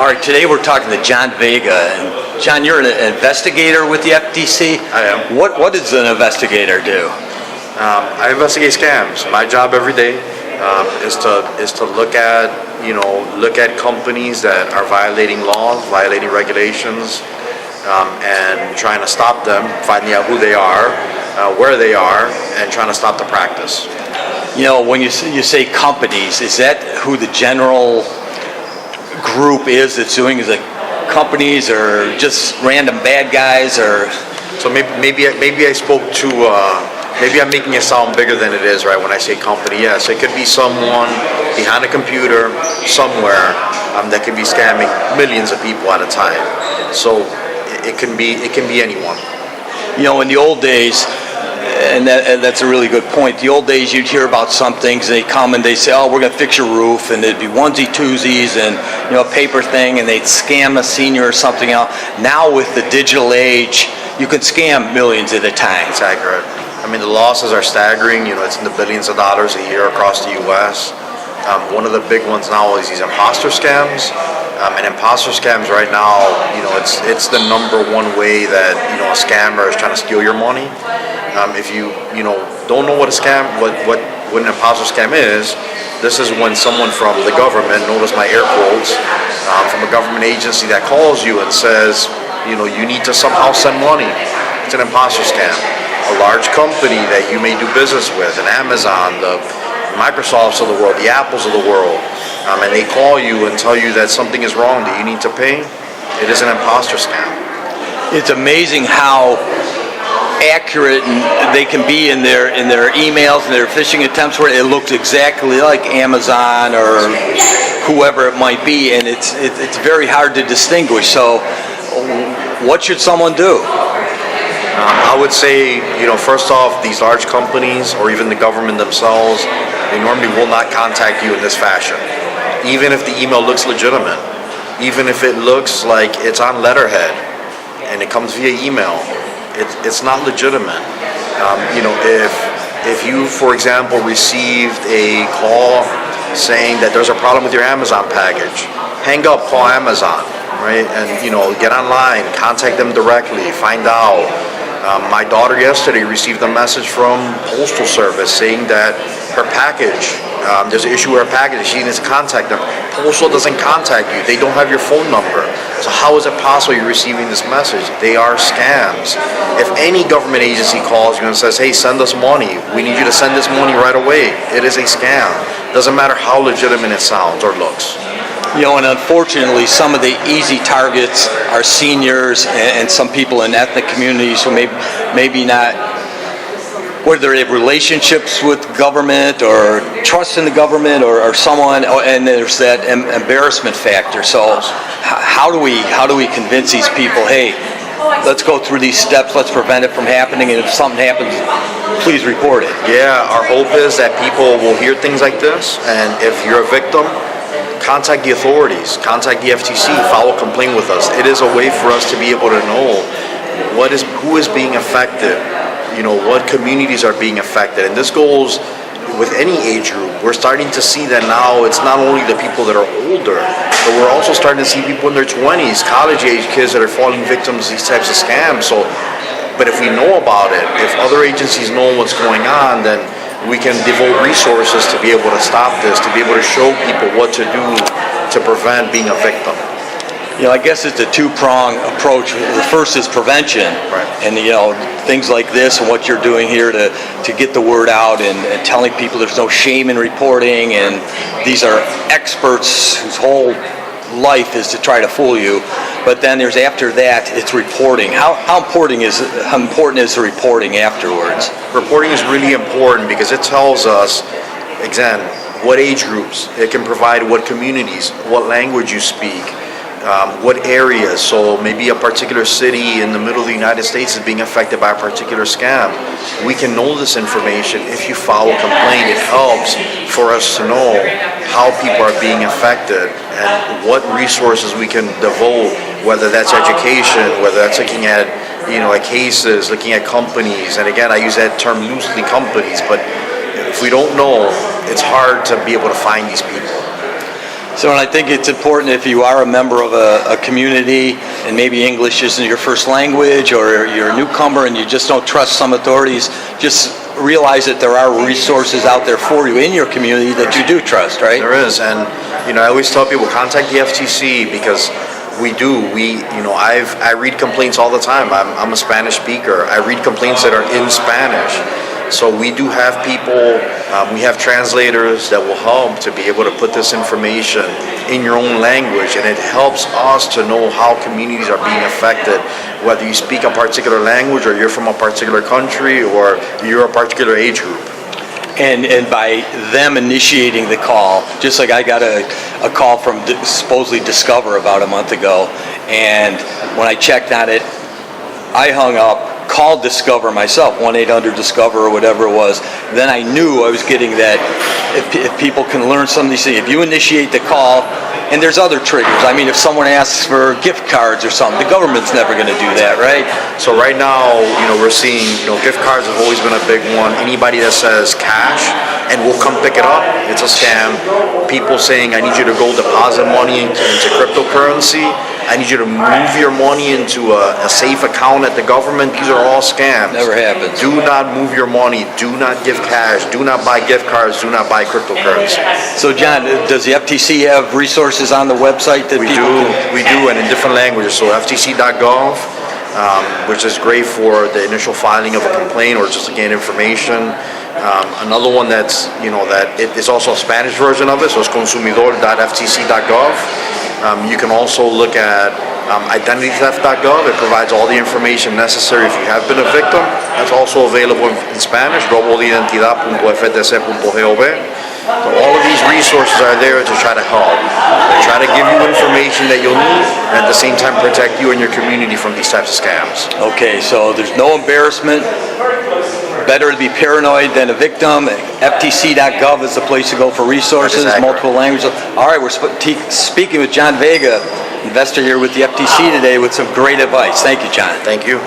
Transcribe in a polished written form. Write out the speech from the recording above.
All right, today we're talking to John Vega. And John, you're an investigator with the FTC. I am. What does an investigator do? I investigate scams. My job every day is to look at companies that are violating laws, violating regulations, and trying to stop them, finding out who they are, where they are, and trying to stop the practice. You know, when you say companies, is that who the general group is that's doing? Is it companies or just random bad guys? Or so maybe I spoke to. Maybe I'm making it sound bigger than it is, right? When I say company, yes, it could be someone behind a computer somewhere that could be scamming millions of people at a time. So it can be anyone. You know, in the old days, and that's a really good point. The old days, you'd hear about some things, and they come and they say, "Oh, we're going to fix your roof," and it'd be onesie twosies and a paper thing, and they'd scam a senior or something else. Now with the digital age, you can scam millions at a time. It's accurate. I mean, the losses are staggering. It's in the billions of dollars a year across the U.S. One of the big ones now is these imposter scams. And imposter scams right now, it's the number one way that a scammer is trying to steal your money. If you don't know what an imposter scam is, this is when someone from the government, notice my air quotes, from a government agency that calls you and says, you need to somehow send money. It's an imposter scam. A large company that you may do business with, an Amazon, the Microsofts of the world, the Apples of the world, and they call you and tell you that something is wrong, that you need to pay. It is an imposter scam. It's amazing how accurate they can be in their emails and their phishing attempts, where it looks exactly like Amazon or whoever it might be, and it's very hard to distinguish. So, what should someone do? I would say, first off, these large companies or even the government themselves, they normally will not contact you in this fashion. Even if the email looks legitimate, even if it looks like it's on letterhead and it comes via email, it's not legitimate. If you, for example, received a call saying that there's a problem with your Amazon package, hang up, call Amazon, right? And, get online, contact them directly, find out. My daughter yesterday received a message from Postal Service saying that her package, there's an issue with her package, she needs to contact them. Postal doesn't contact you. They don't have your phone number. So how is it possible you're receiving this message? They are scams. If any government agency calls you and says, "Hey, send us money. We need you to send this money right away," it is a scam. Doesn't matter how legitimate it sounds or looks. And unfortunately, some of the easy targets are seniors and some people in ethnic communities who maybe not, whether they have relationships with government or trust in the government or someone, and there's that embarrassment factor. So how do we convince these people, hey, let's go through these steps, let's prevent it from happening, and if something happens, please report it? Yeah, our hope is that people will hear things like this, and if you're a victim, contact the authorities, contact the FTC, file a complaint with us. It is a way for us to be able to know who is being affected, what communities are being affected. And this goes with any age group. We're starting to see that now it's not only the people that are older, but we're also starting to see people in their 20s, college-age kids that are falling victims to these types of scams. But if we know about it, if other agencies know what's going on, then we can devote resources to be able to stop this, to be able to show people what to do to prevent being a victim. I guess it's a two-pronged approach. The first is prevention, right. And things like this and what you're doing here to get the word out and telling people there's no shame in reporting, and these are experts whose whole life is to try to fool you. But then there's, after that, it's reporting. How important is the reporting afterwards? Reporting is really important because it tells us, again, what age groups, it can provide what communities, what language you speak, what areas. So maybe a particular city in the middle of the United States is being affected by a particular scam. We can know this information. If you file a complaint, it helps for us to know how people are being affected and what resources we can devote, whether that's education, whether that's looking at cases, looking at companies. And again, I use that term loosely, companies, but if we don't know, it's hard to be able to find these people. So, and I think it's important if you are a member of a community and maybe English isn't your first language or you're a newcomer and you just don't trust some authorities, just realize that there are resources out there for you in your community that you do trust, right? There is, and I always tell people contact the FTC because I read complaints all the time. I'm a Spanish speaker. I read complaints that are in Spanish. So we do have people, we have translators that will help to be able to put this information in your own language, and it helps us to know how communities are being affected, whether you speak a particular language or you're from a particular country or you're a particular age group. And by them initiating the call, just like I got a call from supposedly Discover about a month ago, and when I checked on it, I hung up, called Discover myself, 1-800-DISCOVER or whatever it was. Then I knew I was getting that if people can learn some of these things, if you initiate the call, and there's other triggers. I mean, if someone asks for gift cards or something, the government's never going to do that, right? So right now, we're seeing, gift cards have always been a big one. Anybody that says cash and we'll come pick it up, it's a scam. People saying, I need you to go deposit money into cryptocurrency. I need you to move your money into a safe account at the government. These are all scams. Never happens. Do not move your money. Do not give cash. Do not buy gift cards. Do not buy cryptocurrency. So, John, does the FTC have resources on the website that We people do, and in different languages. So ftc.gov, which is great for the initial filing of a complaint or just to gain information. Another one that's, that it is also a Spanish version of it, so it's consumidor.ftc.gov. You can also look at identitytheft.gov. It provides all the information necessary if you have been a victim. That's also available in Spanish, robodeidentidad.ftc.gov. So all of these resources are there to try to help. They try to give you information that you'll need and at the same time protect you and your community from these types of scams. Okay, so there's no embarrassment. Better to be paranoid than a victim. FTC.gov is the place to go for resources, multiple languages. All right, we're speaking with John Vega, investor here with the FTC today with some great advice. Thank you, John. Thank you.